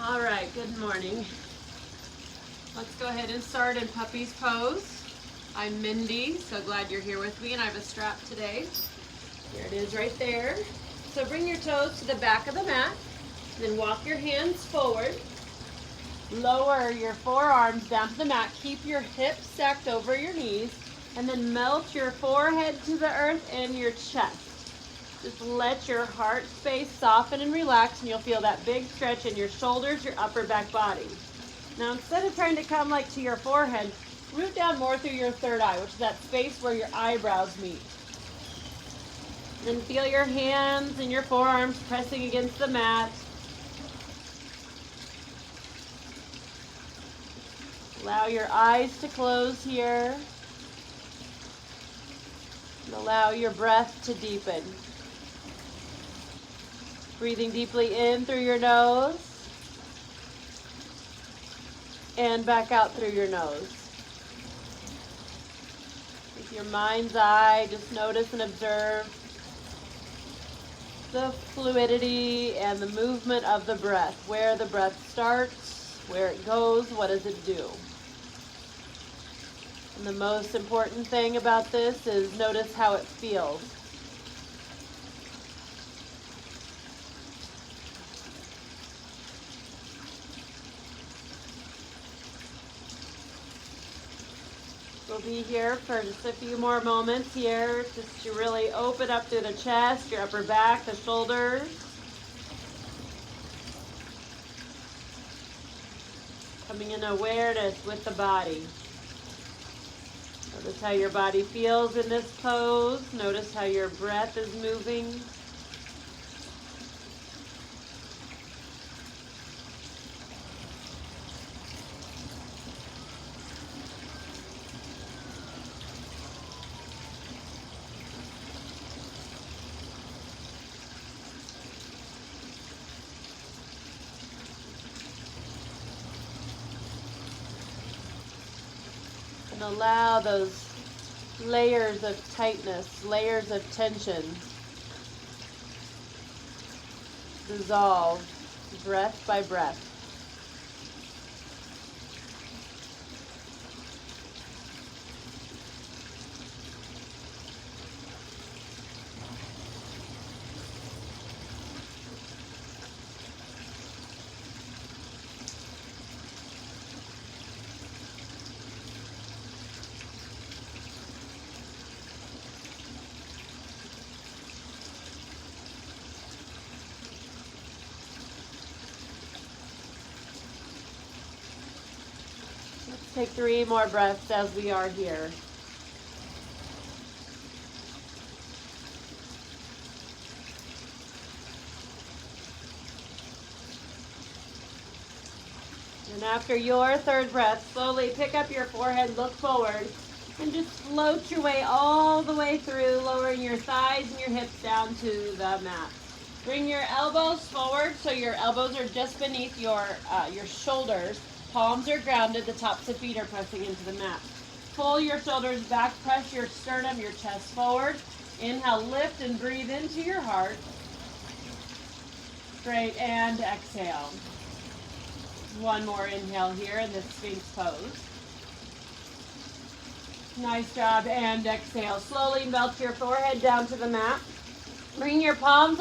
All right, good morning. Let's go ahead and start in puppy's pose. I'm Mindy, so glad you're here with me, and I have a strap today. Here it is right there. So bring your toes to the back of the mat, then walk your hands forward. Lower your forearms down to the mat. Keep your hips stacked over your knees, and then melt your forehead to the earth and your chest. Just let your heart space soften and relax, and you'll feel that big stretch in your shoulders, your upper back body. Now, instead of trying to come like to your forehead, root down more through your third eye, which is that space where your eyebrows meet. Then feel your hands and your forearms pressing against the mat. Allow your eyes to close here. And allow your breath to deepen. Breathing deeply in through your nose and back out through your nose. With your mind's eye, just notice and observe the fluidity and the movement of the breath, where the breath starts, where it goes, what does it do. And the most important thing about this is notice how it feels. We'll be here for just a few more moments here, just to really open up through the chest, your upper back, the shoulders. Coming in awareness with the body. Notice how your body feels in this pose. Notice how your breath is moving. And allow those layers of tightness, layers of tension dissolve breath by breath. Take 3 more breaths as we are here. And after your third breath, slowly pick up your forehead, look forward, and just float your way all the way through, lowering your thighs and your hips down to the mat. Bring your elbows forward so your elbows are just beneath your shoulders. Palms are grounded, the tops of feet are pressing into the mat. Pull your shoulders back, press your sternum, your chest forward. Inhale, lift and breathe into your heart. Great, and exhale. One more inhale here in this Sphinx pose. Nice job, and exhale. Slowly melt your forehead down to the mat. Bring your palms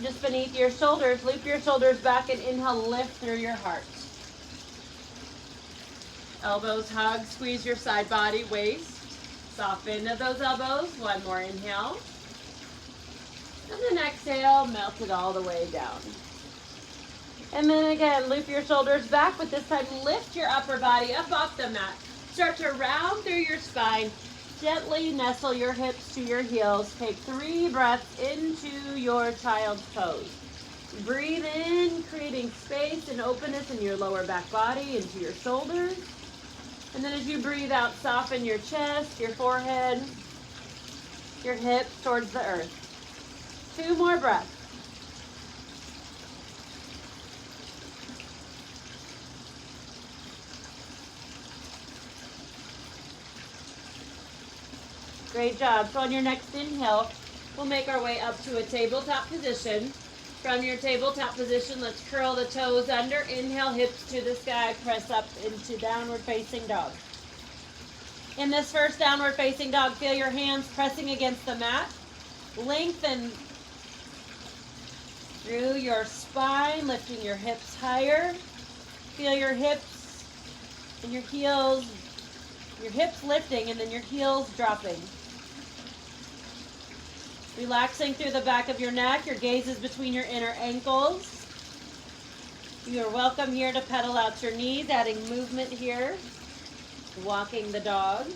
just beneath your shoulders, loop your shoulders back, and inhale, lift through your heart. Elbows hug, squeeze your side body, waist. Soften into those elbows. One more inhale. And then exhale, melt it all the way down. And then again, loop your shoulders back, but this time lift your upper body up off the mat. Start to round through your spine. Gently nestle your hips to your heels. Take 3 breaths into your child's pose. Breathe in, creating space and openness in your lower back body, into your shoulders. And then as you breathe out, soften your chest, your forehead, your hips towards the earth. 2 more breaths. Great job. So on your next inhale, we'll make our way up to a tabletop position. From your tabletop position, let's curl the toes under. Inhale, hips to the sky, press up into downward facing dog. In this first downward facing dog, feel your hands pressing against the mat. Lengthen through your spine, lifting your hips higher. Feel your hips and your heels, your hips lifting and then your heels dropping. Relaxing through the back of your neck, your gaze is between your inner ankles. You are welcome here to pedal out your knees, adding movement here. Walking the dog.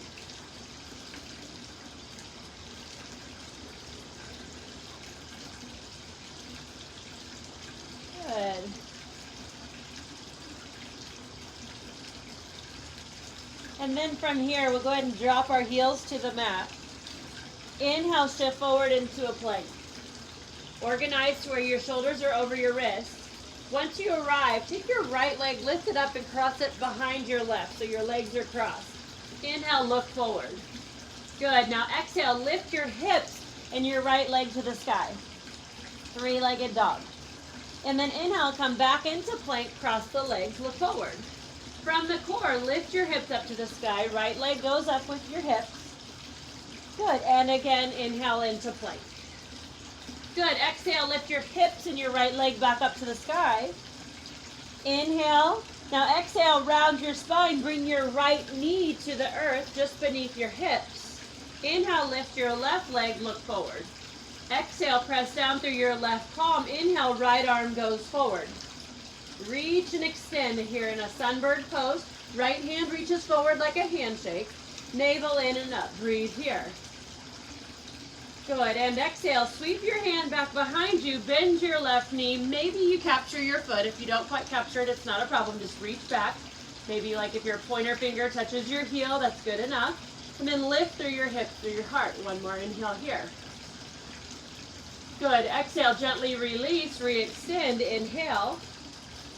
Good. And then from here, we'll go ahead and drop our heels to the mat. Inhale, shift forward into a plank. Organize to where your shoulders are over your wrists. Once you arrive, take your right leg, lift it up and cross it behind your left so your legs are crossed. Inhale, look forward. Good. Now exhale, lift your hips and your right leg to the sky. Three-legged dog. And then inhale, come back into plank, cross the legs, look forward. From the core, lift your hips up to the sky. Right leg goes up with your hips. Good. And again, inhale into plank. Good. Exhale, lift your hips and your right leg back up to the sky. Inhale. Now exhale, round your spine. Bring your right knee to the earth just beneath your hips. Inhale, lift your left leg, look forward. Exhale, press down through your left palm. Inhale, right arm goes forward. Reach and extend here in a sunbird pose. Right hand reaches forward like a handshake. Navel in and up. Breathe here. Good. And exhale, sweep your hand back behind you. Bend your left knee. Maybe you capture your foot. If you don't quite capture it, it's not a problem. Just reach back. Maybe like if your pointer finger touches your heel, that's good enough. And then lift through your hips, through your heart. One more inhale here. Good. Exhale, gently release, re-extend. Inhale.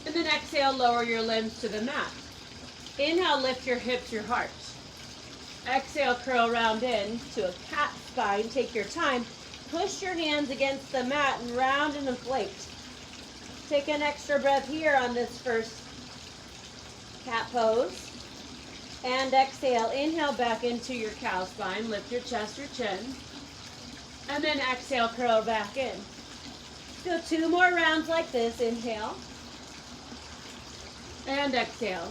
And then exhale, lower your limbs to the mat. Inhale, lift your hips, your heart. Exhale, curl round in to a cat spine. Take your time. Push your hands against the mat and round and inflate. Take an extra breath here on this first cat pose. And exhale. Inhale back into your cow spine. Lift your chest, your chin. And then exhale, curl back in. Do 2 more rounds like this. Inhale. And exhale.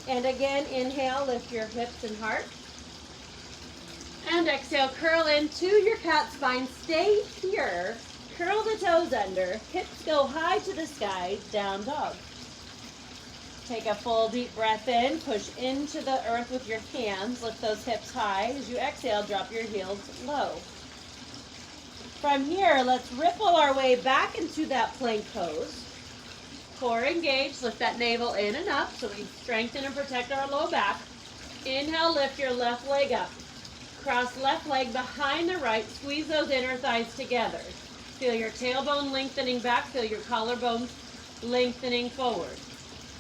And again, inhale, lift your hips and heart. And exhale, curl into your cat spine. Stay here. Curl the toes under. Hips go high to the sky. Down dog. Take a full deep breath in. Push into the earth with your hands. Lift those hips high. As you exhale, drop your heels low. From here, let's ripple our way back into that plank pose. Core engaged, lift that navel in and up so we strengthen and protect our low back. Inhale, lift your left leg up. Cross left leg behind the right, squeeze those inner thighs together. Feel your tailbone lengthening back, feel your collarbones lengthening forward.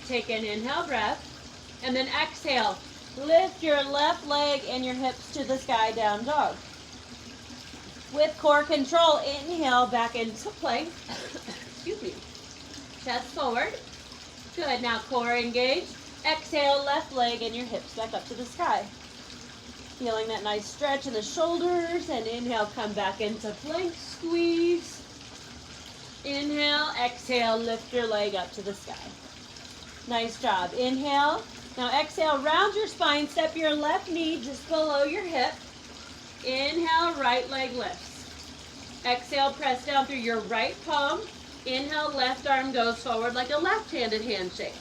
Take an inhale breath, and then exhale. Lift your left leg and your hips to the sky, down dog. With core control, inhale back into plank. Excuse me. Chest forward. Good. Now core engaged. Exhale, left leg and your hips back up to the sky. Feeling that nice stretch in the shoulders. And inhale, come back into plank. Squeeze. Inhale, exhale, lift your leg up to the sky. Nice job. Inhale. Now exhale, round your spine. Step your left knee just below your hip. Inhale, right leg lifts. Exhale, press down through your right palm. Inhale, left arm goes forward like a left-handed handshake.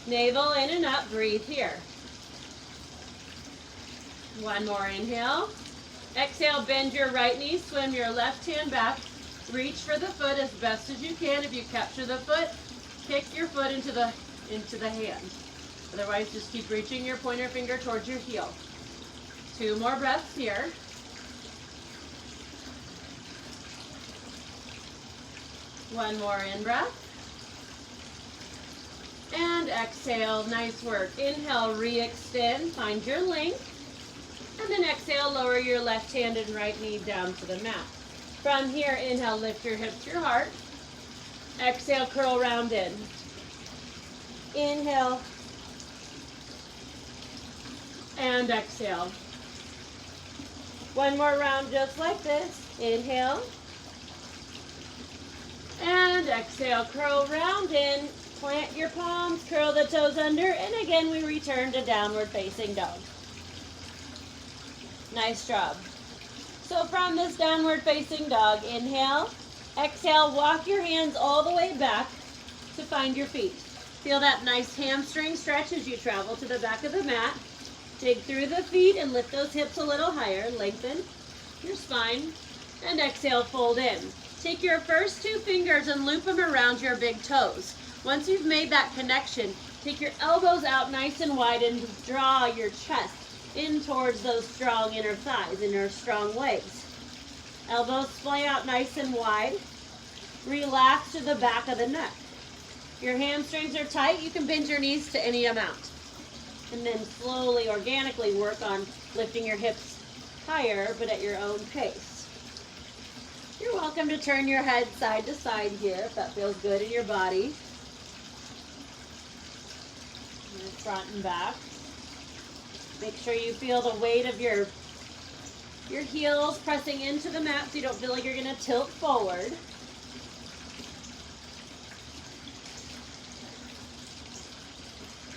Navel in and up, breathe here. One more inhale. Exhale, bend your right knee, swim your left hand back. Reach for the foot as best as you can. If you capture the foot, kick your foot into the hand. Otherwise, just keep reaching your pointer finger towards your heel. 2 more breaths here. One more in-breath. And exhale. Nice work. Inhale, re-extend. Find your length. And then exhale, lower your left hand and right knee down to the mat. From here, inhale, lift your hips to your heart. Exhale, curl round in. Inhale. And exhale. One more round just like this. Inhale. And exhale, curl round in. Plant your palms, curl the toes under, and again we return to downward facing dog. Nice job. So from this downward facing dog, inhale, exhale, walk your hands all the way back to find your feet. Feel that nice hamstring stretch as you travel to the back of the mat. Dig through the feet and lift those hips a little higher. Lengthen your spine. And exhale, fold in. Take your first two fingers and loop them around your big toes. Once you've made that connection, take your elbows out nice and wide and draw your chest in towards those strong inner thighs, inner strong legs. Elbows splay out nice and wide. Relax to the back of the neck. Your hamstrings are tight. You can bend your knees to any amount. And then slowly, organically work on lifting your hips higher, but at your own pace. You're welcome to turn your head side to side here if that feels good in your body. And front and back. Make sure you feel the weight of your heels pressing into the mat so you don't feel like you're going to tilt forward.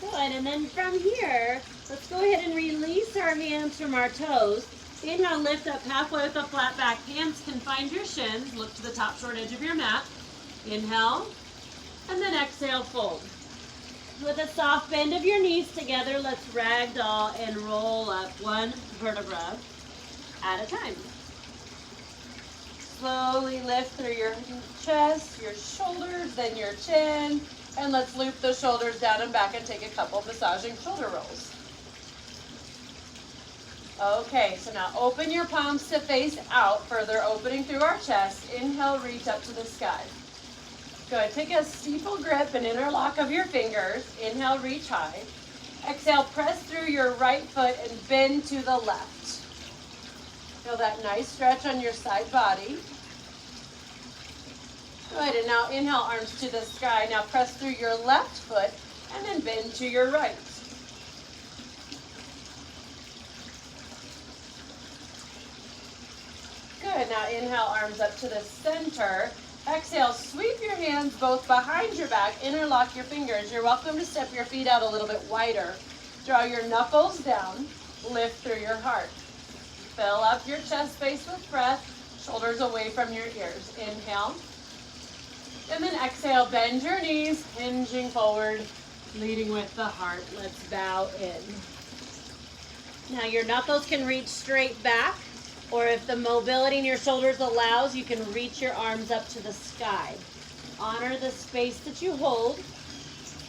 Good, and then from here, let's go ahead and release our hands from our toes. Inhale, lift up halfway with a flat back. Hands can find your shins. Look to the top short edge of your mat. Inhale, and then exhale, fold. With a soft bend of your knees together, let's ragdoll and roll up one vertebra at a time. Slowly lift through your chest, your shoulders, then your chin, and let's loop the shoulders down and back and take a couple massaging shoulder rolls. Okay, so now open your palms to face out, further opening through our chest. Inhale, reach up to the sky. Good, take a steeple grip and interlock of your fingers. Inhale, reach high. Exhale, press through your right foot and bend to the left. Feel that nice stretch on your side body. Good, and now inhale, arms to the sky. Now press through your left foot and then bend to your right. Good, now inhale, arms up to the center. Exhale, sweep your hands both behind your back, interlock your fingers. You're welcome to step your feet out a little bit wider. Draw your knuckles down, lift through your heart. Fill up your chest space with breath, shoulders away from your ears. Inhale, and then exhale, bend your knees, hinging forward, leading with the heart. Let's bow in. Now your knuckles can reach straight back. Or if the mobility in your shoulders allows, you can reach your arms up to the sky. Honor the space that you hold.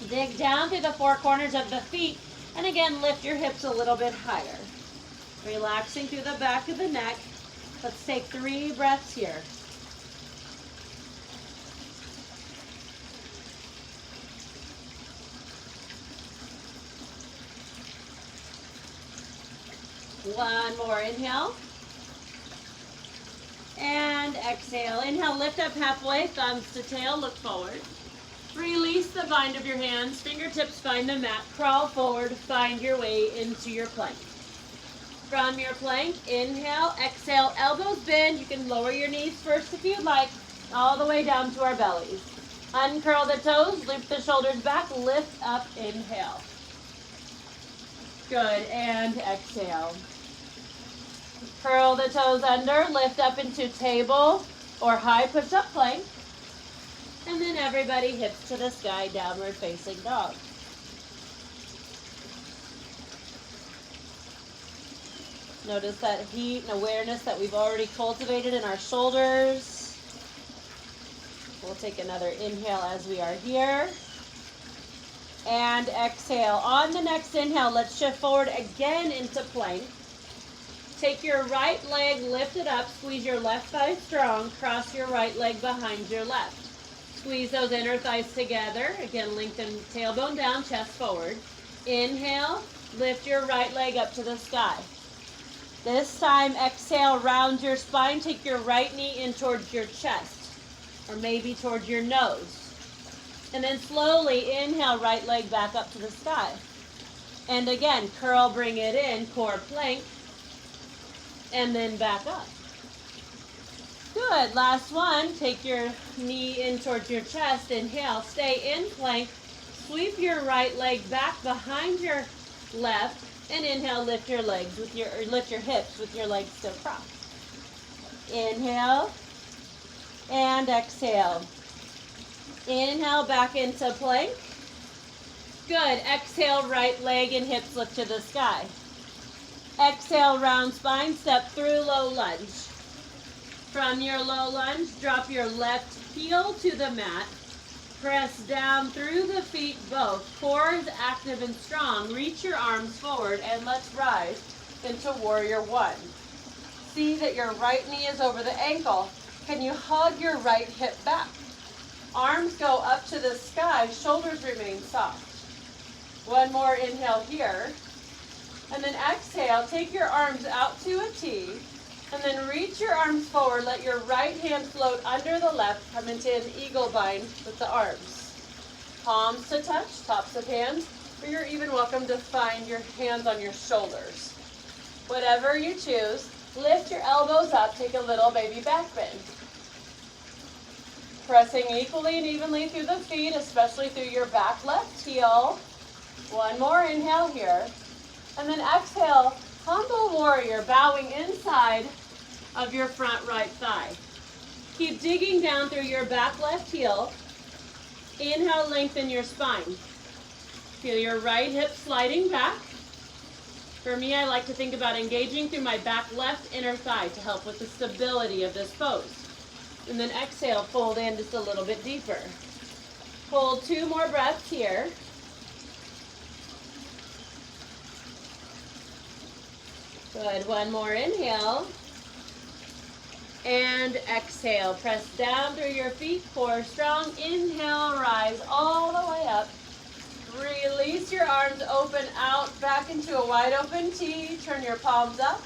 Dig down through the four corners of the feet. And again, lift your hips a little bit higher. Relaxing through the back of the neck. Let's take 3 breaths here. One more inhale. And exhale. Inhale, lift up halfway, thumbs to tail, look forward. Release the bind of your hands, fingertips find the mat, crawl forward, find your way into your plank. From your plank, inhale, exhale, elbows bend. You can lower your knees first if you'd like, all the way down to our bellies. Uncurl the toes, loop the shoulders back, lift up, inhale. Good, and exhale. Curl the toes under, lift up into table or high push-up plank. And then everybody hips to the sky, downward facing dog. Notice that heat and awareness that we've already cultivated in our shoulders. We'll take another inhale as we are here. And exhale. On the next inhale, let's shift forward again into plank. Take your right leg, lift it up, squeeze your left thigh strong, cross your right leg behind your left. Squeeze those inner thighs together. Again, lengthen tailbone down, chest forward. Inhale, lift your right leg up to the sky. This time, exhale, round your spine. Take your right knee in towards your chest, or maybe towards your nose. And then slowly inhale, right leg back up to the sky. And again, curl, bring it in, core plank, and then back up. Good, last one. Take your knee in towards your chest. Inhale, stay in plank. Sweep your right leg back behind your left. And inhale, lift your legs with lift your hips with your legs still crossed. Inhale and exhale. Inhale back into plank. Good. Exhale, right leg and hips lift to the sky. Exhale, round spine, step through low lunge. From your low lunge, drop your left heel to the mat. Press down through the feet both. Core is active and strong. Reach your arms forward and let's rise into warrior one. See that your right knee is over the ankle. Can you hug your right hip back? Arms go up to the sky, shoulders remain soft. One more inhale here. And then exhale, take your arms out to a T. And then reach your arms forward. Let your right hand float under the left. Come into an eagle bind with the arms. Palms to touch, tops of hands, or you're even welcome to find your hands on your shoulders. Whatever you choose, lift your elbows up. Take a little baby back bend. Pressing equally and evenly through the feet, especially through your back left heel. One more inhale here. And then exhale, humble warrior, bowing inside of your front right thigh. Keep digging down through your back left heel. Inhale, lengthen your spine. Feel your right hip sliding back. For me, I like to think about engaging through my back left inner thigh to help with the stability of this pose. And then exhale, fold in just a little bit deeper. Hold 2 more breaths here. Good, one more inhale. And exhale, press down through your feet, core strong. Inhale, rise all the way up. Release your arms, open out, back into a wide open T. Turn your palms up.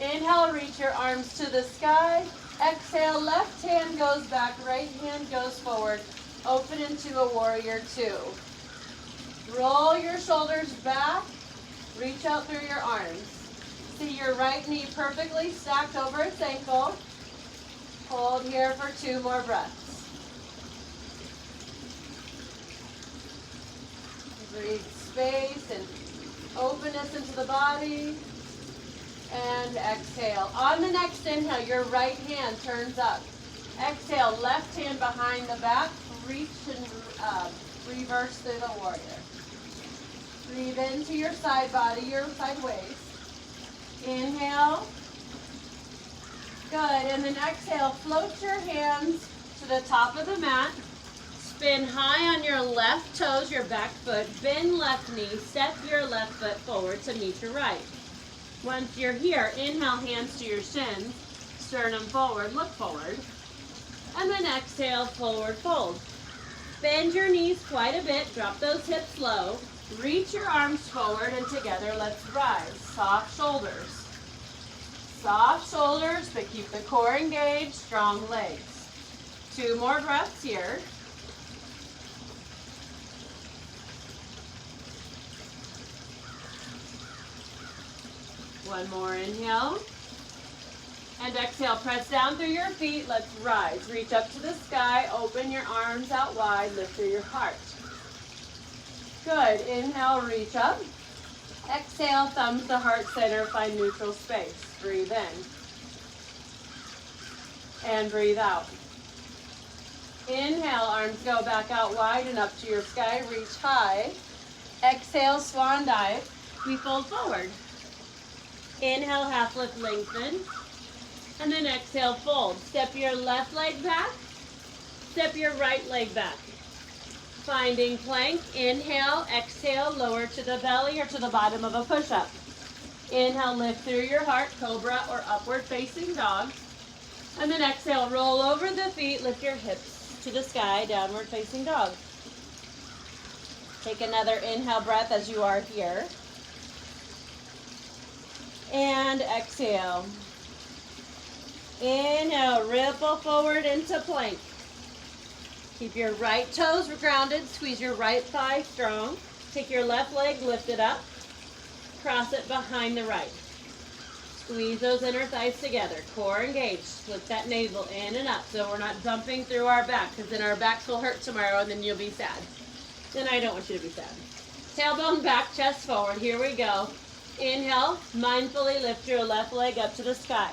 Inhale, reach your arms to the sky. Exhale, left hand goes back, right hand goes forward. Open into a warrior two. Roll your shoulders back, reach out through your arms. See your right knee perfectly stacked over its ankle. Hold here for 2 more breaths. Breathe space and openness into the body. And exhale. On the next inhale, your right hand turns up. Exhale, left hand behind the back. Reach and reverse through the warrior. Breathe into your side body, your side waist. Inhale. Good. And then exhale, float your hands to the top of the mat. Spin high on your left toes, your back foot. Bend left knee. Step your left foot forward to meet your right. Once you're here, inhale, hands to your shins. Sternum forward, look forward. And then exhale, forward fold. Bend your knees quite a bit. Drop those hips low. Reach your arms forward and together, let's rise. Soft shoulders. Soft shoulders, but keep the core engaged, strong legs. 2 more breaths here. One more inhale. And exhale, press down through your feet. Let's rise. Reach up to the sky. Open your arms out wide. Lift through your heart. Good. Inhale, reach up. Exhale, thumbs to heart center. Find neutral space. Breathe in. And breathe out. Inhale, arms go back out wide and up to your sky. Reach high. Exhale, swan dive. We fold forward. Inhale, half lift, lengthen. And then exhale, fold. Step your left leg back. Step your right leg back. Finding plank. Inhale, exhale, lower to the belly or to the bottom of a push-up. Inhale, lift through your heart, cobra or upward facing dog. And then exhale, roll over the feet, lift your hips to the sky, downward facing dog. Take another inhale breath as you are here. And exhale. Inhale, ripple forward into plank. Keep your right toes grounded, squeeze your right thigh strong. Take your left leg, lift it up, cross it behind the right. Squeeze those inner thighs together, core engaged. Lift that navel in and up so we're not dumping through our back, because then our backs will hurt tomorrow and then you'll be sad. Then I don't want you to be sad. Tailbone back, chest forward. Here we go. Inhale, mindfully lift your left leg up to the sky.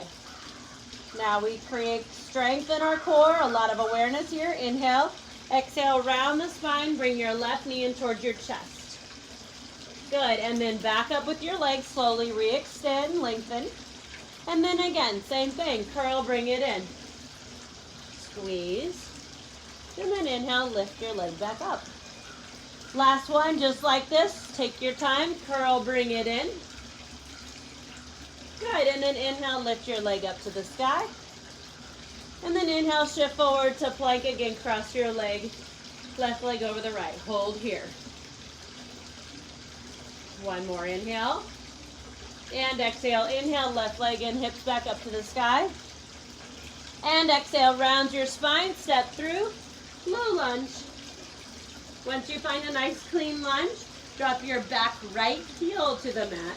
Now we create strength in our core, a lot of awareness here. Inhale, exhale, round the spine, bring your left knee in towards your chest. Good, and then back up with your legs, slowly re-extend, lengthen. And then again, same thing, curl, bring it in. Squeeze. And then inhale, lift your leg back up. Last one, just like this, take your time, curl, bring it in. Good, and then inhale, lift your leg up to the sky. And then inhale, shift forward to plank again, cross your leg, left leg over the right. Hold here. One more inhale. And exhale, inhale, left leg and hips back up to the sky. And exhale, round your spine, step through, low lunge. Once you find a nice clean lunge, drop your back right heel to the mat.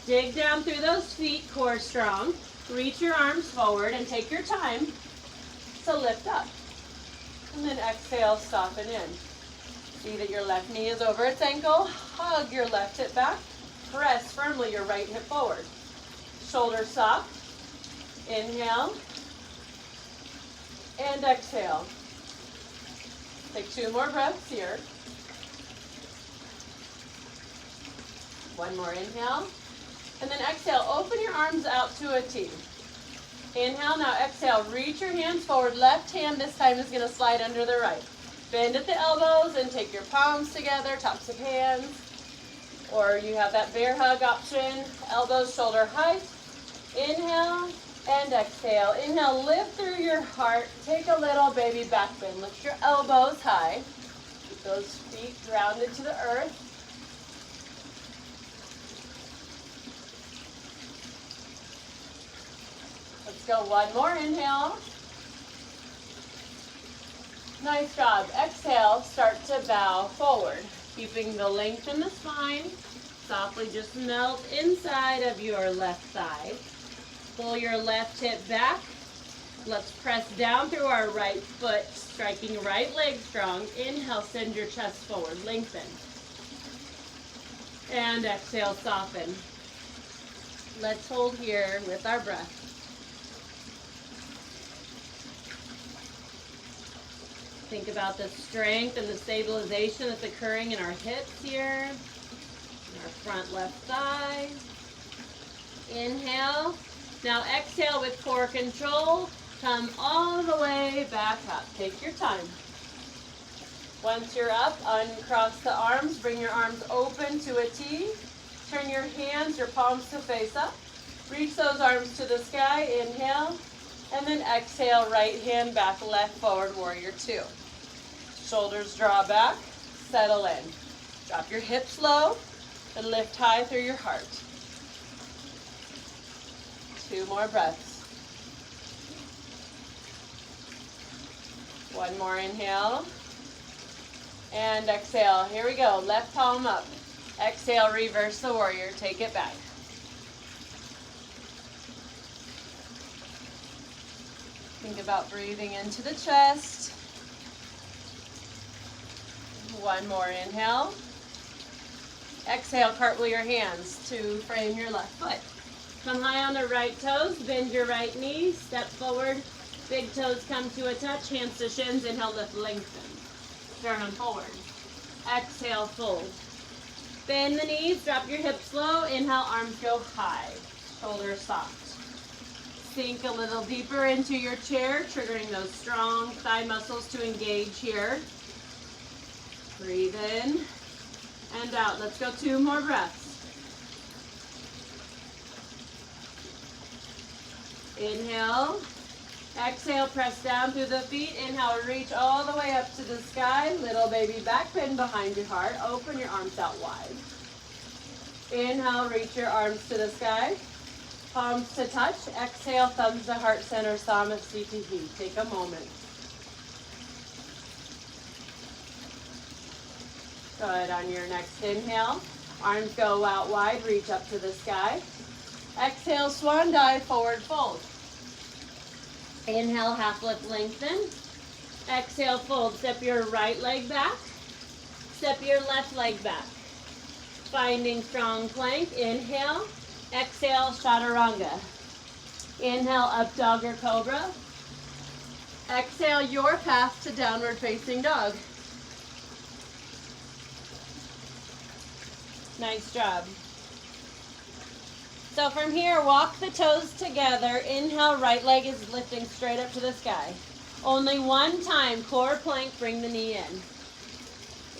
Dig down through those feet, core strong. Reach your arms forward and take your time to lift up. And then exhale, soften in. See that your left knee is over its ankle. Hug your left hip back. Press firmly your right hip forward. Shoulders soft. Inhale. And exhale. Take 2 more breaths here. One more inhale. And then exhale, open your arms out to a T. Inhale, now exhale, reach your hands forward. Left hand this time is going to slide under the right. Bend at the elbows and take your palms together, tops of hands. Or you have that bear hug option, elbows shoulder height. Inhale and exhale. Inhale, lift through your heart. Take a little baby back bend. Lift your elbows high. Keep those feet grounded to the earth. Let's go one more inhale. Nice job. Exhale, start to bow forward. Keeping the length in the spine. Softly just melt inside of your left thigh. Pull your left hip back. Let's press down through our right foot, striking right leg strong. Inhale, send your chest forward, lengthen. And exhale, soften. Let's hold here with our breath. Think about the strength and the stabilization that's occurring in our hips here. Our front left thigh. Inhale. Now exhale with core control. Come all the way back up. Take your time. Once you're up, uncross the arms. Bring your arms open to a T. Turn your hands, your palms to face up. Reach those arms to the sky. Inhale. And then exhale, right hand back, left forward, warrior 2. Shoulders draw back, settle in. Drop your hips low and lift high through your heart. 2 more breaths. One more inhale. And exhale. Here we go. Left palm up. Exhale, reverse the warrior. Take it back. Think about breathing into the chest. One more inhale. Exhale, cartwheel your hands to frame your left foot. Come high on the right toes, bend your right knee, step forward. Big toes come to a touch, hands to shins. Inhale, lift, lengthen. Sternum forward. Exhale, fold. Bend the knees, drop your hips low. Inhale, arms go high. Shoulders soft. Sink a little deeper into your chair, triggering those strong thigh muscles to engage here. Breathe in and out. Let's go 2 more breaths. Inhale. Exhale, press down through the feet. Inhale, reach all the way up to the sky. Little baby back bend behind your heart. Open your arms out wide. Inhale, reach your arms to the sky. Palms to touch. Exhale, thumbs to heart center, CTP. Take a moment. Good. On your next inhale, arms go out wide, reach up to the sky. Exhale, swan dive, forward fold. Inhale, half lift, lengthen. Exhale, fold. Step your right leg back. Step your left leg back. Finding strong plank. Inhale. Exhale, chaturanga. Inhale, up dog or cobra. Exhale, your path to downward facing dog. Nice job. So from here, walk the toes together. Inhale, right leg is lifting straight up to the sky. Only one time, core plank, bring the knee in.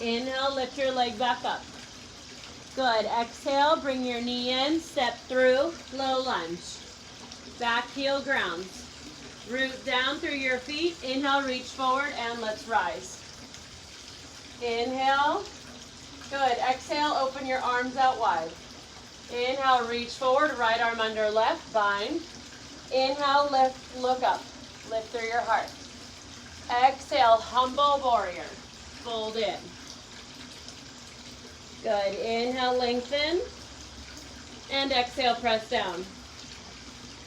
Inhale, lift your leg back up. Good. Exhale, bring your knee in, step through, low lunge. Back heel grounds. Root down through your feet. Inhale, reach forward, and let's rise. Inhale. Good. Exhale, open your arms out wide. Inhale, reach forward, right arm under left, bind. Inhale, lift, look up. Lift through your heart. Exhale, humble warrior. Fold in. Good. Inhale, lengthen. And exhale, press down.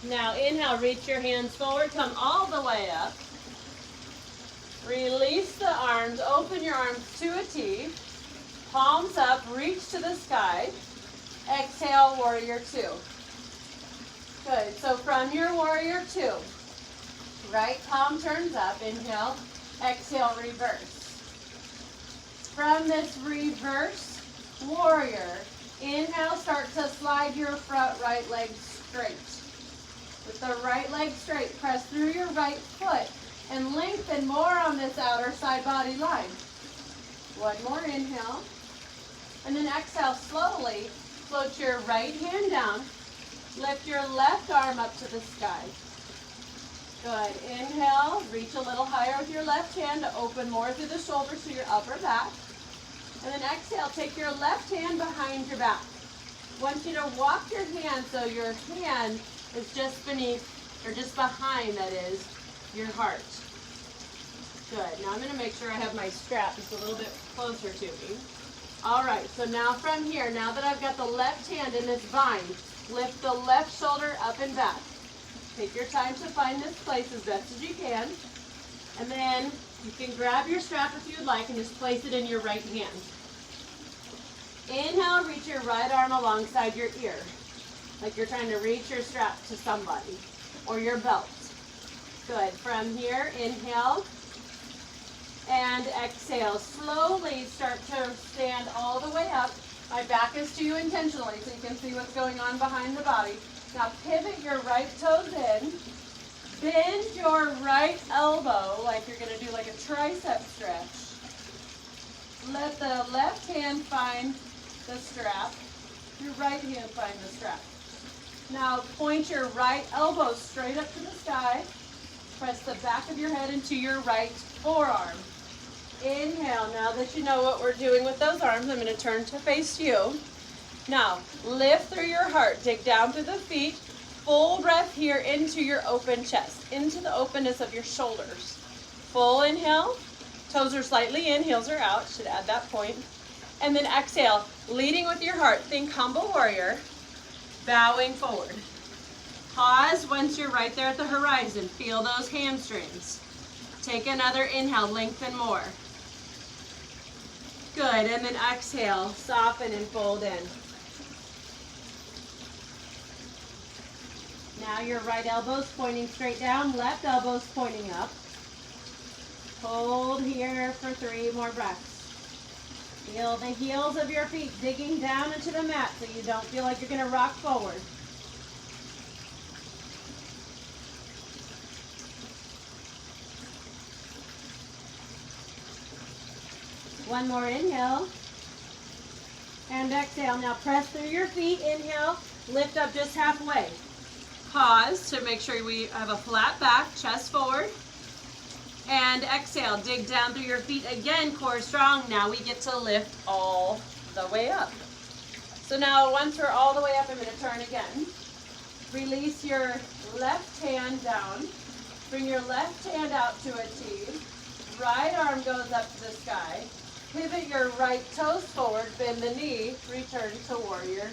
Now inhale, reach your hands forward, come all the way up. Release the arms, open your arms to a T. Palms up, reach to the sky. Exhale, warrior two. Good. So from your warrior two, right palm turns up. Inhale, exhale, reverse. From this reverse warrior, inhale, start to slide your front right leg straight. With the right leg straight, press through your right foot and lengthen more on this outer side body line. One more inhale. And then exhale, slowly float your right hand down. Lift your left arm up to the sky. Good. Inhale, reach a little higher with your left hand to open more through the shoulders to your upper back. And then exhale, take your left hand behind your back. I want you to walk your hand so your hand is just beneath, or just behind, that is, your heart. Good. Now I'm going to make sure I have my strap just a little bit closer to me. All right, so now from here, now that I've got the left hand in this bind, lift the left shoulder up and back. Take your time to find this place as best as you can. And then you can grab your strap if you'd like and just place it in your right hand. Inhale, reach your right arm alongside your ear, like you're trying to reach your strap to somebody, or your belt. Good. From here, inhale. And exhale. Slowly start to stand all the way up. My back is to you intentionally so you can see what's going on behind the body. Now pivot your right toes in. Bend your right elbow like you're going to do like a tricep stretch. Let the left hand find the strap. Your right hand find the strap. Now point your right elbow straight up to the sky. Press the back of your head into your right forearm. Inhale. Now that you know what we're doing with those arms, I'm going to turn to face you. Now, lift through your heart. Dig down through the feet. Full breath here into your open chest, into the openness of your shoulders. Full inhale. Toes are slightly in, heels are out. Should add that point. And then exhale, leading with your heart. Think humble warrior. Bowing forward. Pause once you're right there at the horizon. Feel those hamstrings. Take another inhale, lengthen more. Good, and then exhale, soften and fold in. Now your right elbow's pointing straight down, left elbow's pointing up. Hold here for 3 more breaths. Feel the heels of your feet digging down into the mat so you don't feel like you're going to rock forward. One more inhale. And exhale. Now press through your feet. Inhale. Lift up just halfway. Pause to make sure we have a flat back, chest forward. And exhale. Dig down through your feet again. Core strong. Now we get to lift all the way up. So now once we're all the way up, I'm going to turn again. Release your left hand down. Bring your left hand out to a T. Right arm goes up to the sky. Pivot your right toes forward, bend the knee, return to warrior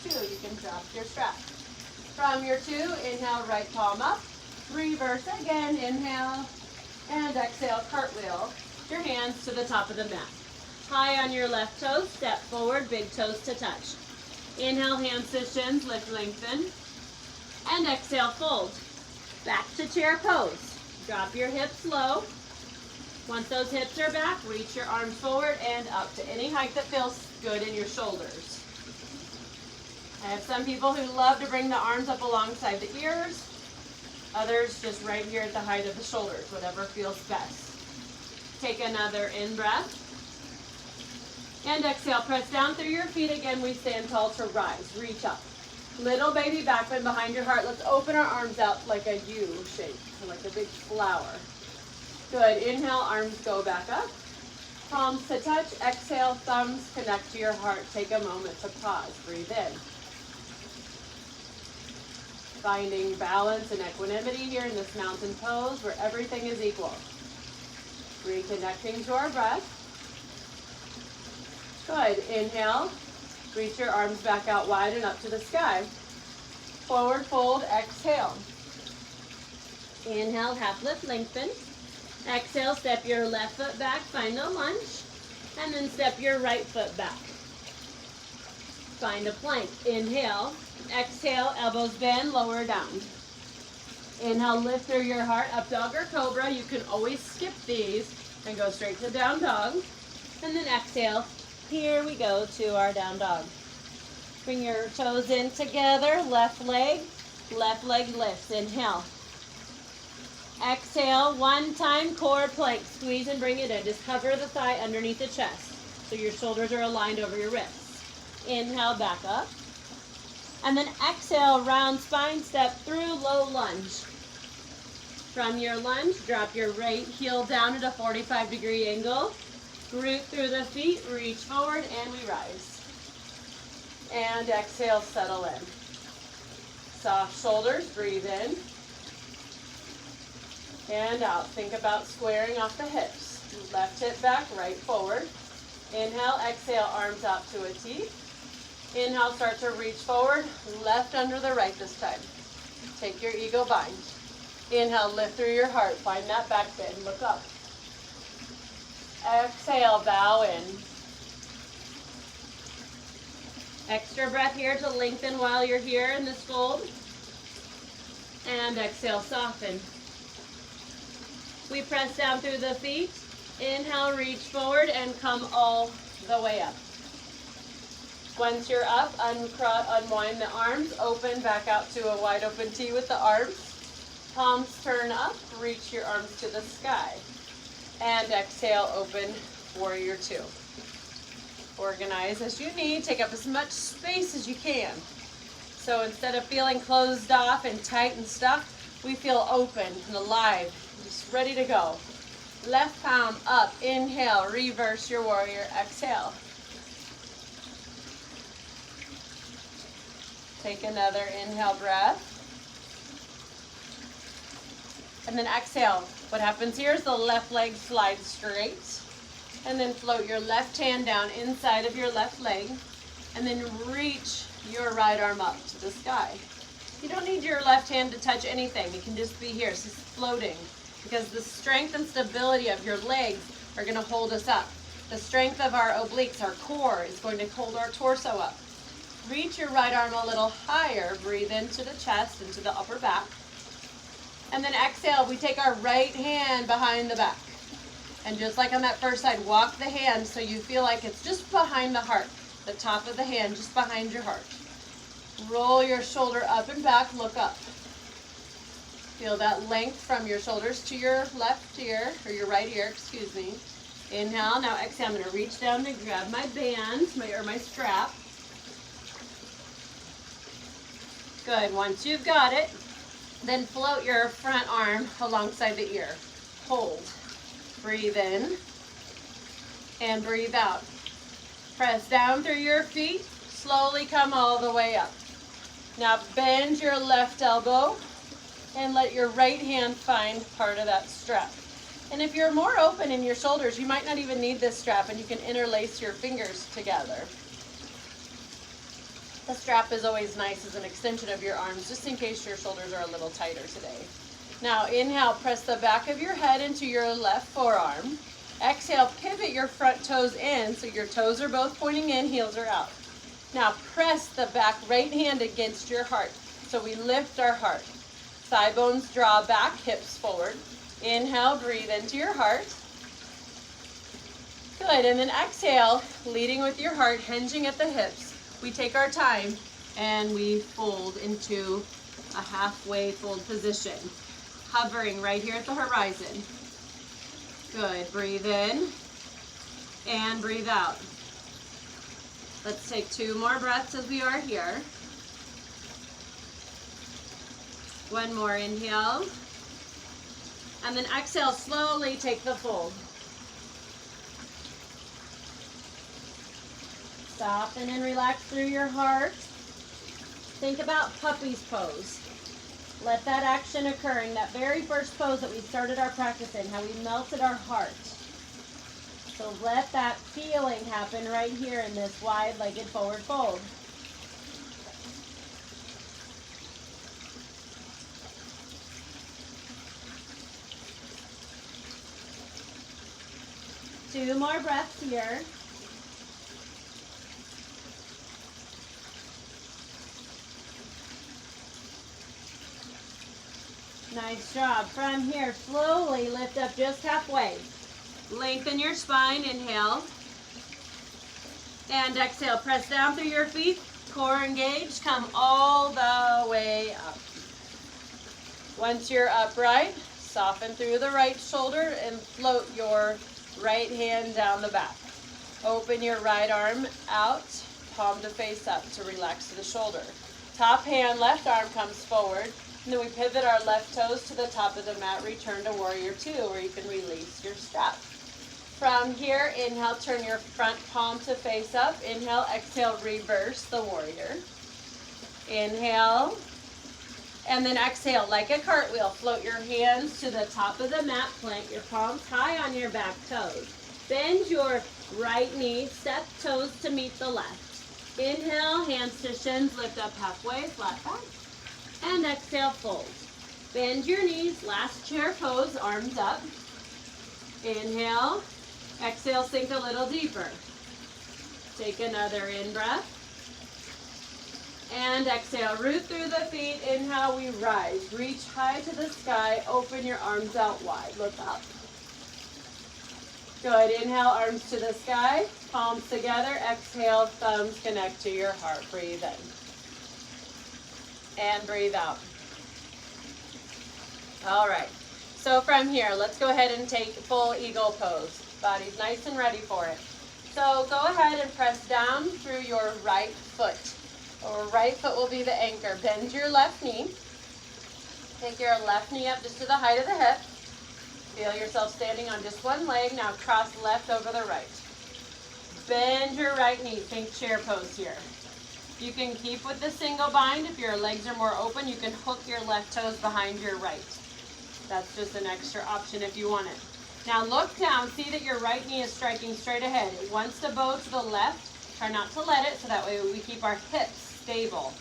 two. You can drop your strap. From your two, inhale, right palm up. Reverse again, inhale, and exhale, cartwheel. Your hands to the top of the mat. High on your left toes, step forward, big toes to touch. Inhale, hands to shins, lift, lengthen. And exhale, fold. Back to chair pose. Drop your hips low. Once those hips are back, reach your arms forward and up to any height that feels good in your shoulders. I have some people who love to bring the arms up alongside the ears. Others just right here at the height of the shoulders, whatever feels best. Take another in-breath. And exhale, press down through your feet. Again, we stand tall to rise. Reach up. Little baby back bend behind your heart. Let's open our arms out like a U shape, like a big flower. Good. Inhale, arms go back up. Palms to touch. Exhale, thumbs connect to your heart. Take a moment to pause. Breathe in. Finding balance and equanimity here in this mountain pose where everything is equal. Reconnecting to our breath. Good. Inhale. Reach your arms back out wide and up to the sky. Forward fold. Exhale. Inhale, half lift, lengthen. Exhale, step your left foot back, find a lunge. And then step your right foot back. Find a plank. Inhale. Exhale, elbows bend, lower down. Inhale, lift through your heart, up dog or cobra. You can always skip these and go straight to down dog. And then exhale. Here we go to our down dog. Bring your toes in together, left leg lifts. Inhale. Exhale, one time core plank. Squeeze and bring it in. Just hover the thigh underneath the chest so your shoulders are aligned over your wrists. Inhale, back up. And then exhale, round spine, step through, low lunge. From your lunge, drop your right heel down at a 45-degree angle. Root through the feet, reach forward, and we rise. And exhale, settle in. Soft shoulders, breathe in. And out. Think about squaring off the hips. Left hip back, right forward. Inhale, exhale, arms out to a T. Inhale, start to reach forward, left under the right this time. Take your eagle bind. Inhale, lift through your heart. Find that back bend. Look up. Exhale, bow in. Extra breath here to lengthen while you're here in this fold. And exhale, soften. We press down through the feet. Inhale, reach forward and come all the way up. Once you're up, unwind the arms, open back out to a wide open T with the arms. Palms turn up, reach your arms to the sky. And exhale, open, warrior two. Organize as you need, take up as much space as you can. So instead of feeling closed off and tight and stuck, we feel open and alive, just ready to go. Left palm up, inhale, reverse your warrior, exhale. Take another inhale breath. And then exhale. What happens here is the left leg slides straight. And then float your left hand down inside of your left leg. And then reach your right arm up to the sky. You don't need your left hand to touch anything. It can just be here. It's just floating. Because the strength and stability of your legs are going to hold us up. The strength of our obliques, our core, is going to hold our torso up. Reach your right arm a little higher. Breathe into the chest, into the upper back. And then exhale, we take our right hand behind the back. And just like on that first side, walk the hand so you feel like it's just behind the heart. The top of the hand, just behind your heart. Roll your shoulder up and back, look up. Feel that length from your shoulders to your left ear, or your right ear, excuse me. Inhale, now exhale, I'm gonna reach down and grab my band, my strap. Good, once you've got it, then float your front arm alongside the ear. Hold. Breathe in and breathe out. Press down through your feet. Slowly come all the way up. Now bend your left elbow and let your right hand find part of that strap. And if you're more open in your shoulders, you might not even need this strap, and you can interlace your fingers together. The strap is always nice as an extension of your arms, just in case your shoulders are a little tighter today. Now inhale, press the back of your head into your left forearm. Exhale, pivot your front toes in, so your toes are both pointing in, heels are out. Now press the back right hand against your heart, so we lift our heart. Thigh bones draw back, hips forward. Inhale, breathe into your heart. Good, and then exhale, leading with your heart, hinging at the hips. We take our time and we fold into a halfway fold position, hovering right here at the horizon. Good, breathe in and breathe out. Let's take 2 more breaths as we are here. One more inhale. And then exhale, slowly take the fold. Soften and relax through your heart. Think about puppy's pose. Let that action occur in that very first pose that we started our practice in, how we melted our heart. So let that feeling happen right here in this wide-legged forward fold. Two more breaths here. Nice job. From here, slowly lift up just halfway. Lengthen your spine, inhale. And exhale, press down through your feet, core engaged, come all the way up. Once you're upright, soften through the right shoulder and float your right hand down the back. Open your right arm out, palm to face up to relax to the shoulder. Top hand, left arm comes forward. And then we pivot our left toes to the top of the mat, return to warrior 2, where you can release your strap. From here, inhale, turn your front palm to face up. Inhale, exhale, reverse the warrior. Inhale, and then exhale like a cartwheel. Float your hands to the top of the mat, plant your palms high on your back toes. Bend your right knee, step toes to meet the left. Inhale, hands to shins, lift up halfway, flat back. And exhale, fold. Bend your knees, last chair pose, arms up. Inhale, exhale, sink a little deeper. Take another in-breath. And exhale, root through the feet. Inhale, we rise. Reach high to the sky, open your arms out wide, look up. Good, inhale, arms to the sky, palms together. Exhale, thumbs connect to your heart. Breathe in. And breathe out. All right, so from here, let's go ahead and take full eagle pose. Body's nice and ready for it. So go ahead and press down through your right foot. Or right foot will be the anchor. Bend your left knee. Take your left knee up just to the height of the hip. Feel yourself standing on just one leg. Now cross left over the right. Bend your right knee. Think chair pose here. You can keep with the single bind. If your legs are more open, you can hook your left toes behind your right. That's just an extra option if you want it. Now look down. See that your right knee is striking straight ahead. It wants to bow to the left. Try not to let it, so that way we keep our hips stable.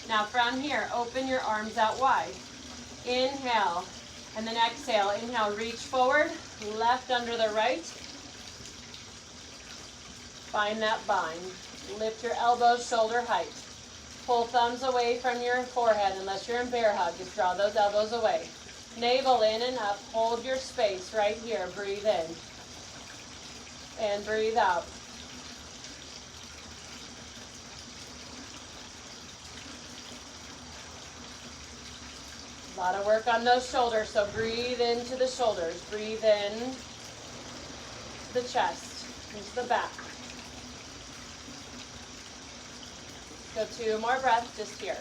Now from here, open your arms out wide. Inhale, and then exhale. Inhale, reach forward, left under the right. Find that bind. Lift your elbows shoulder height. Pull thumbs away from your forehead unless you're in bear hug. Just draw those elbows away. Navel in and up. Hold your space right here. Breathe in. And breathe out. A lot of work on those shoulders, so breathe into the shoulders. Breathe in the chest, into the back. Go 2 more breaths just here.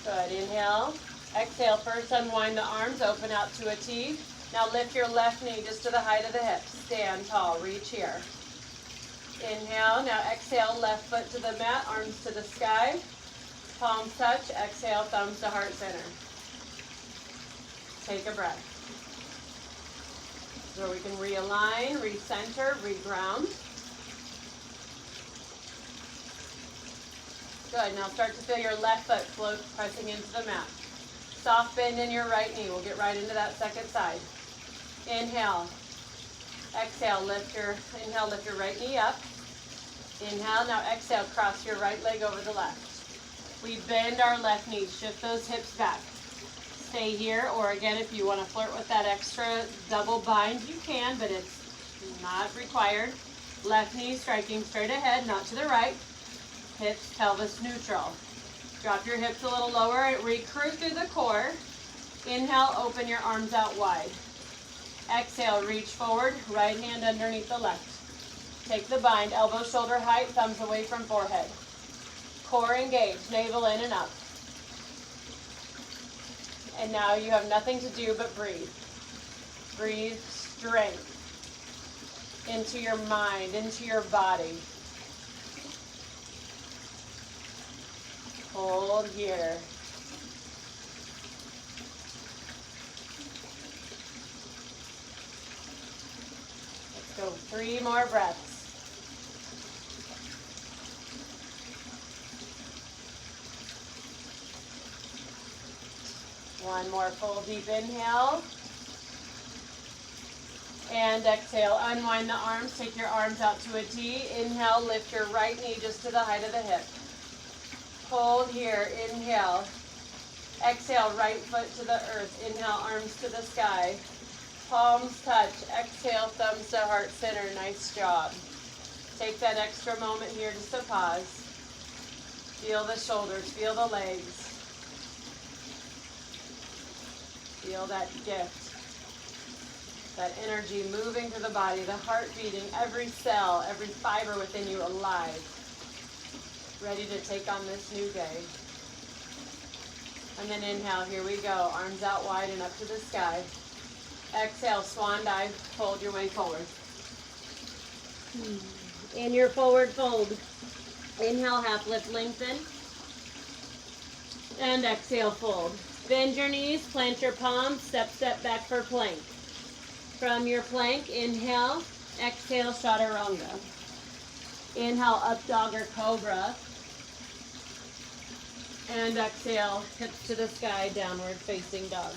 Good, inhale. Exhale, first unwind the arms, open out to a T. Now lift your left knee just to the height of the hips. Stand tall, reach here. Inhale, now exhale, left foot to the mat, arms to the sky. Palms touch, exhale, thumbs to heart center. Take a breath. So we can realign, recenter, reground. Good, now start to feel your left foot float, pressing into the mat. Soft bend in your right knee. We'll get right into that second side. Inhale. Exhale, lift your right knee up. Inhale, now exhale, cross your right leg over the left. We bend our left knee, shift those hips back. Stay here, or again, if you want to flirt with that extra double bind, you can, but it's not required. Left knee striking straight ahead, not to the right. Hips, pelvis neutral. Drop your hips a little lower, recruit through the core. Inhale, open your arms out wide. Exhale, reach forward, right hand underneath the left. Take the bind, elbow shoulder height, thumbs away from forehead. Core engaged, navel in and up. And now you have nothing to do but breathe. Breathe strength into your mind, into your body. Hold here. Let's go 3 more breaths. One more full deep inhale. And exhale, unwind the arms, take your arms out to a T. Inhale, lift your right knee just to the height of the hip. Hold here, inhale. Exhale, right foot to the earth. Inhale, arms to the sky. Palms touch, exhale, thumbs to heart center. Nice job. Take that extra moment here just to pause. Feel the shoulders, feel the legs. Feel that gift, that energy moving through the body, the heart beating, every cell, every fiber within you alive, ready to take on this new day. And then inhale, here we go, arms out wide and up to the sky. Exhale, swan dive, fold your way forward. In your forward fold, inhale, half lift, lengthen, and exhale, fold. Bend your knees, plant your palms, step back for plank. From your plank, inhale, exhale, chaturanga. Inhale, up dog or cobra. And exhale, hips to the sky, downward facing dog.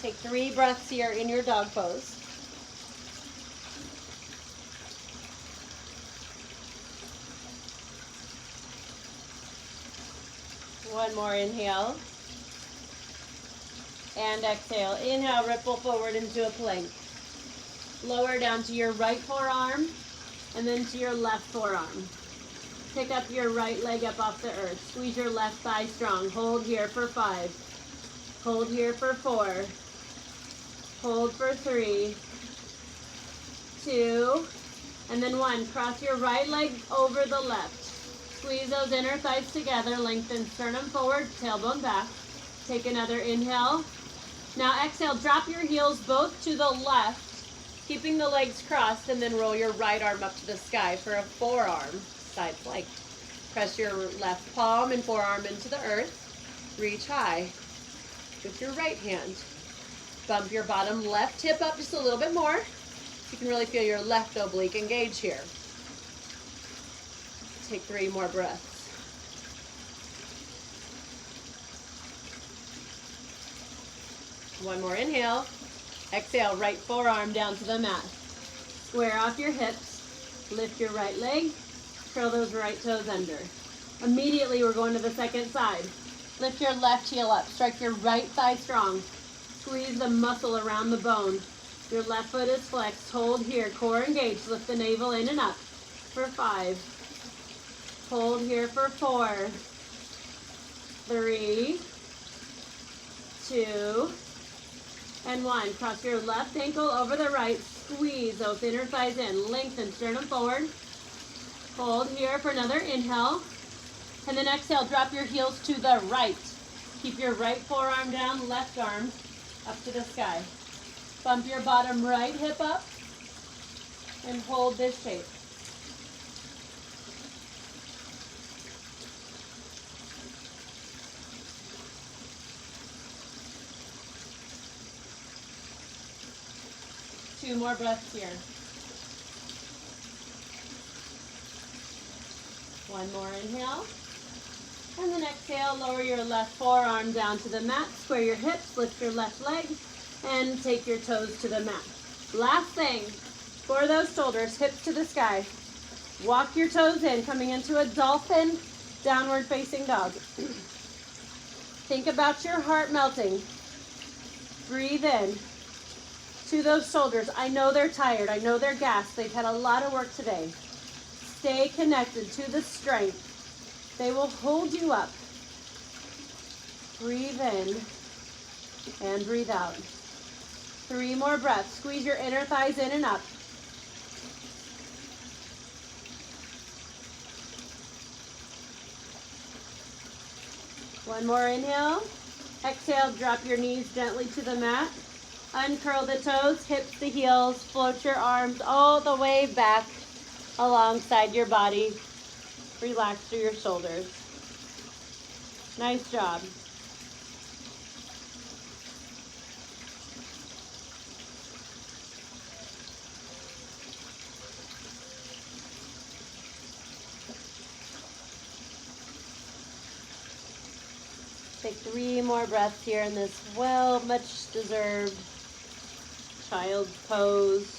Take 3 breaths here in your dog pose. One more inhale. And exhale. Inhale, ripple forward into a plank. Lower down to your right forearm and then to your left forearm. Pick up your right leg up off the earth. Squeeze your left thigh strong. Hold here for 5. Hold here for 4. Hold for 3. 2. And then 1. Cross your right leg over the left. Squeeze those inner thighs together, lengthen sternum forward, tailbone back. Take another inhale. Now exhale, drop your heels both to the left, keeping the legs crossed, and then roll your right arm up to the sky for a forearm side plank. Press your left palm and forearm into the earth. Reach high with your right hand. Bump your bottom left hip up just a little bit more. You can really feel your left oblique engage here. Take 3 more breaths. One more inhale. Exhale, right forearm down to the mat. Square off your hips. Lift your right leg. Curl those right toes under. Immediately we're going to the second side. Lift your left heel up. Strike your right thigh strong. Squeeze the muscle around the bone. Your left foot is flexed. Hold here. Core engaged. Lift the navel in and up for 5. Hold here for 4, 3, 2, and 1. Cross your left ankle over the right. Squeeze those inner thighs in. Lengthen sternum forward. Hold here for another inhale. And then exhale, drop your heels to the right. Keep your right forearm down, left arm up to the sky. Bump your bottom right hip up. and hold this shape. Two more breaths here. One more inhale. And then exhale, lower your left forearm down to the mat, square your hips, lift your left leg, and take your toes to the mat. Last thing, for those shoulders, hips to the sky. Walk your toes in, coming into a dolphin, downward facing dog. Think about your heart melting. Breathe in to those shoulders. I know they're tired. I know they're gassed. They've had a lot of work today. Stay connected to the strength. They will hold you up. Breathe in and breathe out. 3 more breaths. Squeeze your inner thighs in and up. One more inhale. Exhale, drop your knees gently to the mat. Uncurl the toes, hips to heels. Float your arms all the way back alongside your body. Relax through your shoulders. Nice job. Take 3 more breaths here in this much deserved child's pose.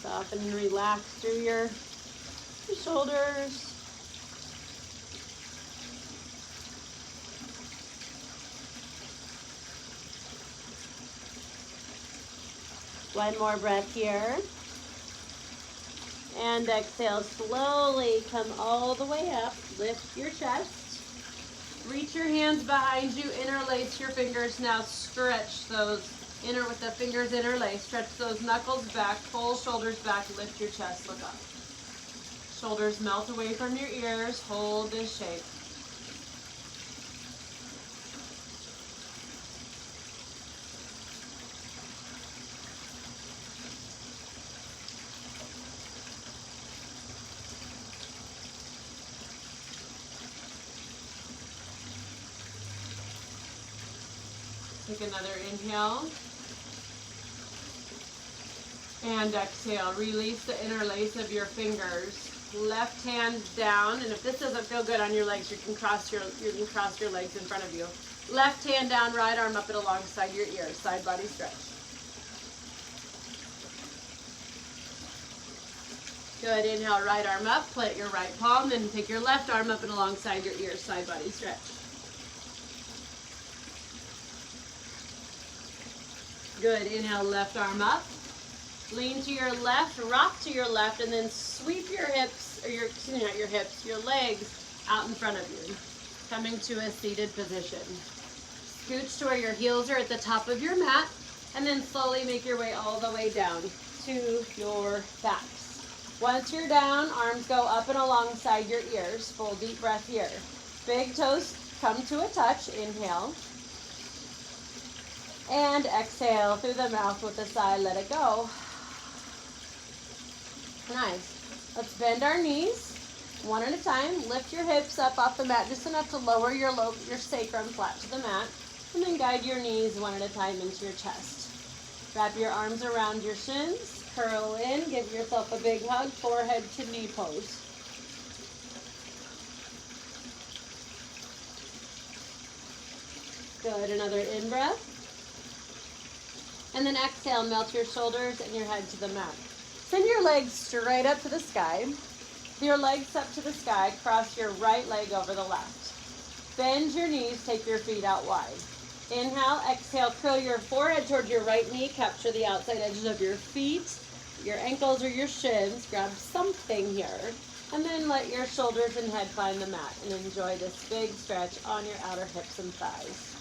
Soften and relax through your shoulders. One more breath here. And exhale, slowly come all the way up. Lift your chest. Reach your hands behind you, interlace your fingers. Now stretch those with the fingers interlace. Stretch those knuckles back, pull shoulders back, lift your chest, look up. Shoulders melt away from your ears, hold this shape. Take another inhale. And exhale. Release the interlace of your fingers. Left hand down, and if this doesn't feel good on your legs, you can cross your legs in front of you. Left hand down, right arm up and alongside your ear. Side body stretch. Good. Inhale, right arm up. Plant your right palm, then take your left arm up and alongside your ear. Side body stretch. Good. Inhale, left arm up. Lean to your left, rock to your left, and then sweep your hips, or your legs out in front of you. Coming to a seated position. Scooch to where your heels are at the top of your mat, and then slowly make your way all the way down to your backs. Once you're down, arms go up and alongside your ears. Full deep breath here. Big toes come to a touch. Inhale. And exhale through the mouth with a sigh. Let it go. Nice. Let's bend our knees one at a time. Lift your hips up off the mat just enough to lower your sacrum flat to the mat. And then guide your knees one at a time into your chest. Wrap your arms around your shins. Curl in. Give yourself a big hug. Forehead to knee pose. Good. Another in-breath. And then exhale. Melt your shoulders and your head to the mat. Send your legs straight up to the sky. Your legs up to the sky. Cross your right leg over the left. Bend your knees. Take your feet out wide. Inhale, exhale, curl your forehead toward your right knee. Capture the outside edges of your feet, your ankles or your shins. Grab something here. And then let your shoulders and head find the mat. And enjoy this big stretch on your outer hips and thighs.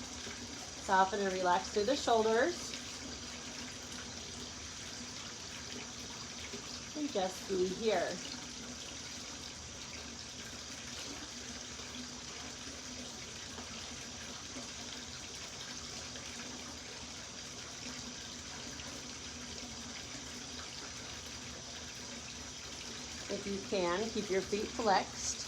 Soften and relax through the shoulders. And just be here. If you can, keep your feet flexed.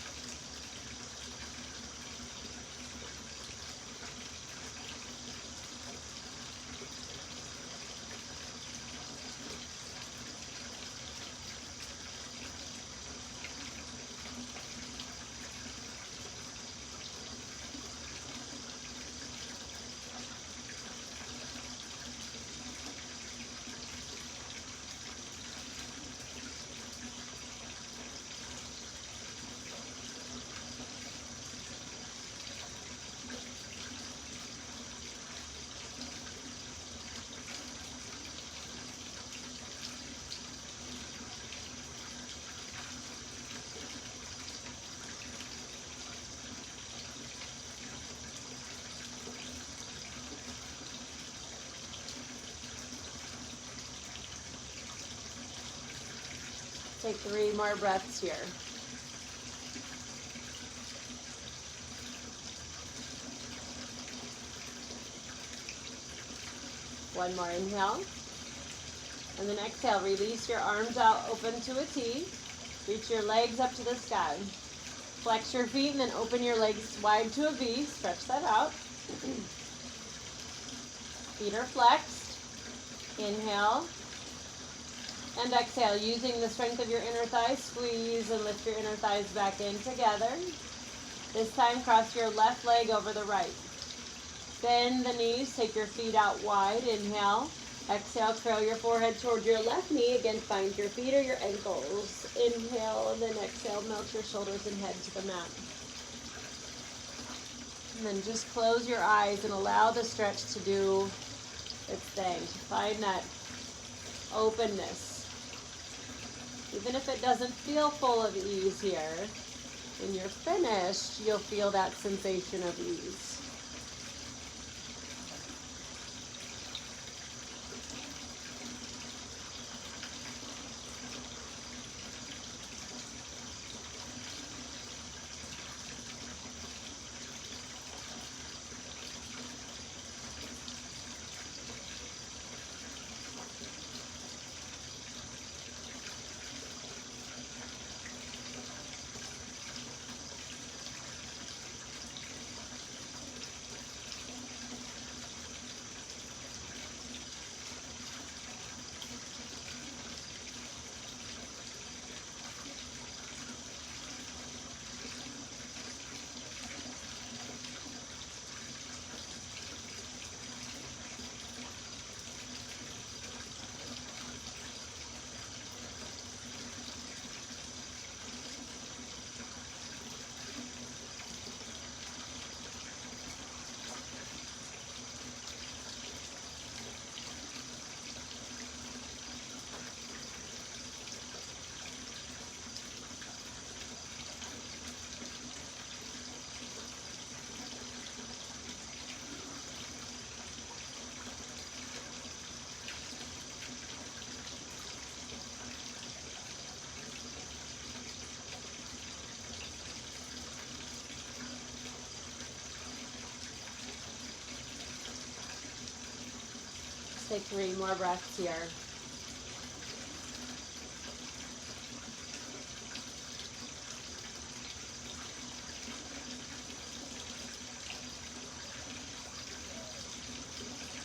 Take 3 more breaths here. One more inhale. And then exhale, release your arms out, open to a T. Reach your legs up to the sky. Flex your feet and then open your legs wide to a V. Stretch that out. Feet are flexed. Inhale. And exhale, using the strength of your inner thighs, squeeze and lift your inner thighs back in together. This time, cross your left leg over the right. Bend the knees, take your feet out wide. Inhale. Exhale, curl your forehead toward your left knee. Again, find your feet or your ankles. Inhale, and then exhale, melt your shoulders and head to the mat. And then just close your eyes and allow the stretch to do its thing. Find that openness. Even if it doesn't feel full of ease here, when you're finished, you'll feel that sensation of ease. Take 3 more breaths here.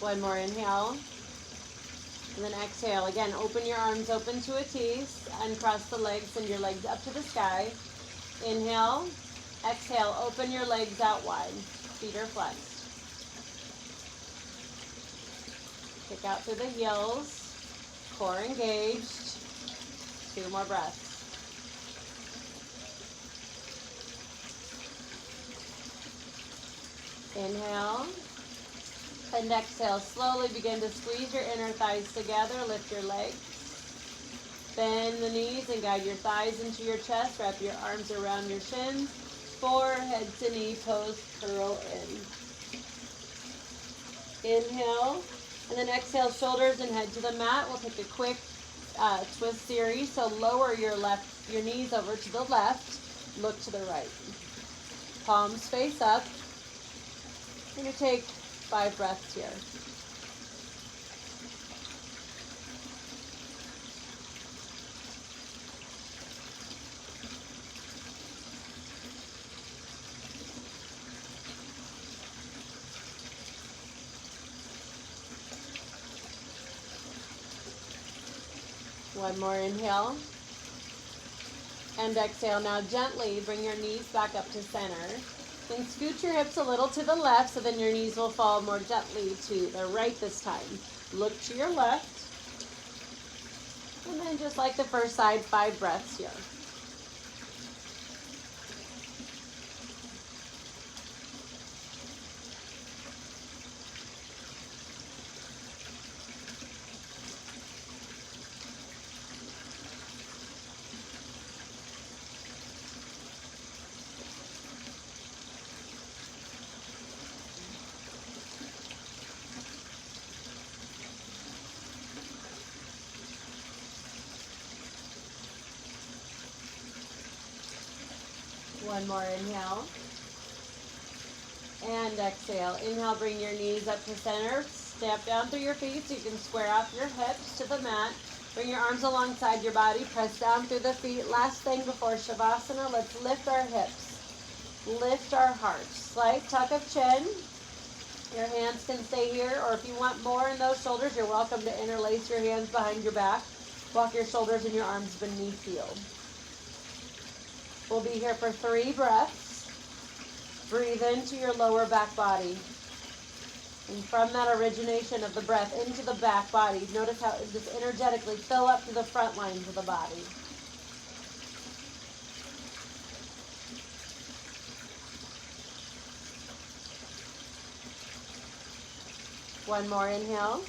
One more inhale. And then exhale. Again, open your arms open to a T. Uncross the legs, send your legs up to the sky. Inhale. Exhale, open your legs out wide. Feet are flexed. Kick out through the heels, core engaged. 2 more breaths. Inhale and exhale. Slowly begin to squeeze your inner thighs together. Lift your legs. Bend the knees and guide your thighs into your chest. Wrap your arms around your shins. Forehead to knee pose, curl in. Inhale. And then exhale, shoulders and head to the mat. We'll take a quick twist series. So lower your knees over to the left. Look to the right. Palms face up. You're going to take 5 breaths here. One more inhale. And exhale. Now gently bring your knees back up to center. Then scoot your hips a little to the left so then your knees will fall more gently to the right this time. Look to your left. And then just like the first side, 5 breaths here. One more inhale. And exhale. Inhale, bring your knees up to center. Step down through your feet so you can square out your hips to the mat. Bring your arms alongside your body. Press down through the feet. Last thing before Shavasana, let's lift our hips. Lift our hearts. Slight tuck of chin. Your hands can stay here, or if you want more in those shoulders, you're welcome to interlace your hands behind your back. Walk your shoulders and your arms beneath you. We'll be here for 3 breaths. Breathe into your lower back body. And from that origination of the breath into the back body, notice how it just energetically fill up to the front lines of the body. One more inhale.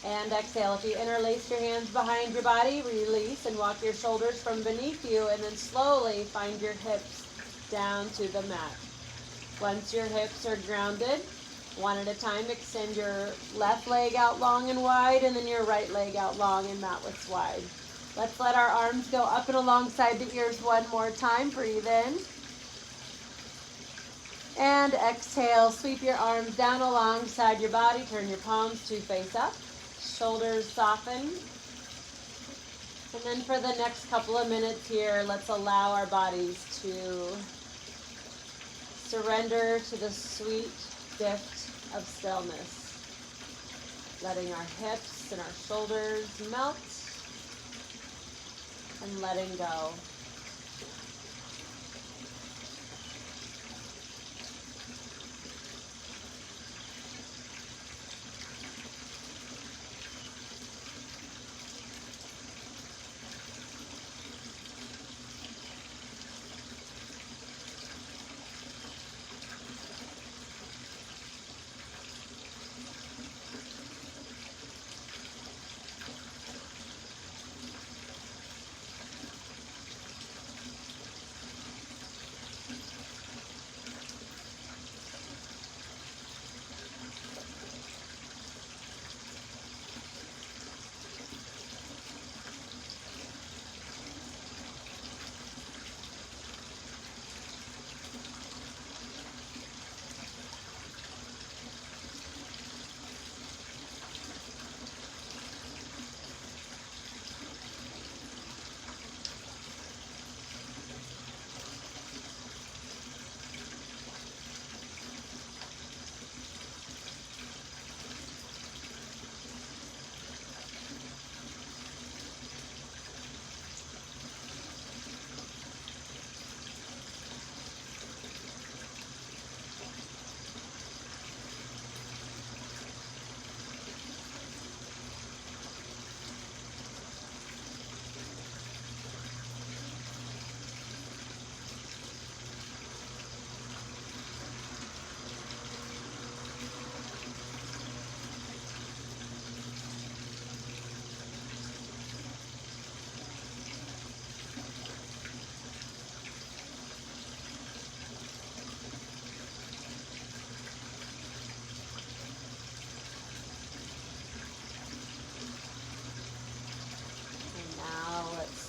And exhale. If you interlace your hands behind your body, release and walk your shoulders from beneath you, and then slowly find your hips down to the mat. Once your hips are grounded, one at a time, extend your left leg out long and wide, and then your right leg out long and mat width wide. Let's let our arms go up and alongside the ears one more time. Breathe in. And exhale. Sweep your arms down alongside your body. Turn your palms to face up. Shoulders soften. And then for the next couple of minutes here, let's allow our bodies to surrender to the sweet gift of stillness. Letting our hips and our shoulders melt and letting go.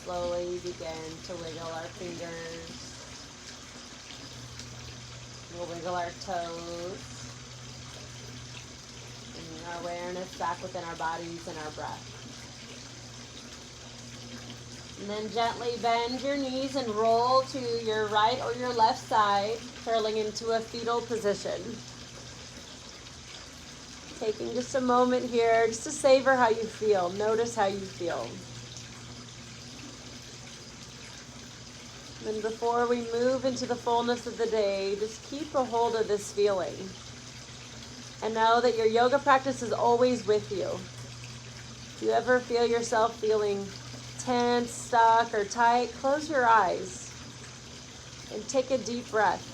Slowly begin to wiggle our fingers. We'll wiggle our toes. Bringing our awareness back within our bodies and our breath. And then gently bend your knees and roll to your right or your left side, curling into a fetal position. Taking just a moment here just to savor how you feel. Notice how you feel. And before we move into the fullness of the day, just keep a hold of this feeling. And know that your yoga practice is always with you. If you ever feel yourself feeling tense, stuck, or tight, close your eyes and take a deep breath.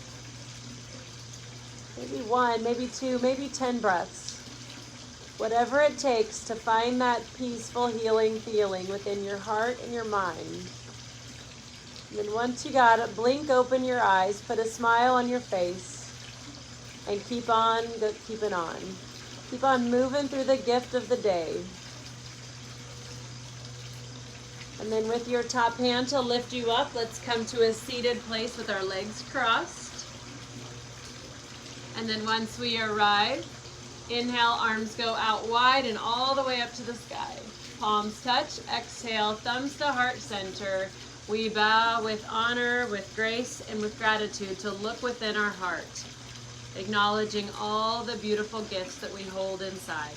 Maybe 1, maybe 2, maybe 10 breaths. Whatever it takes to find that peaceful, healing feeling within your heart and your mind. And then once you got it, blink open your eyes, put a smile on your face, and keep on keeping on. Keep on moving through the gift of the day. And then with your top hand to lift you up, let's come to a seated place with our legs crossed. And then once we arrive, inhale, arms go out wide and all the way up to the sky. Palms touch, exhale, thumbs to heart center. We bow with honor, with grace, and with gratitude to look within our heart, acknowledging all the beautiful gifts that we hold inside.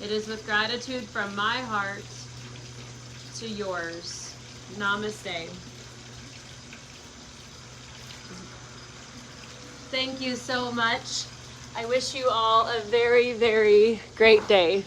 It is with gratitude from my heart to yours. Namaste. Thank you so much. I wish you all a very, very great day.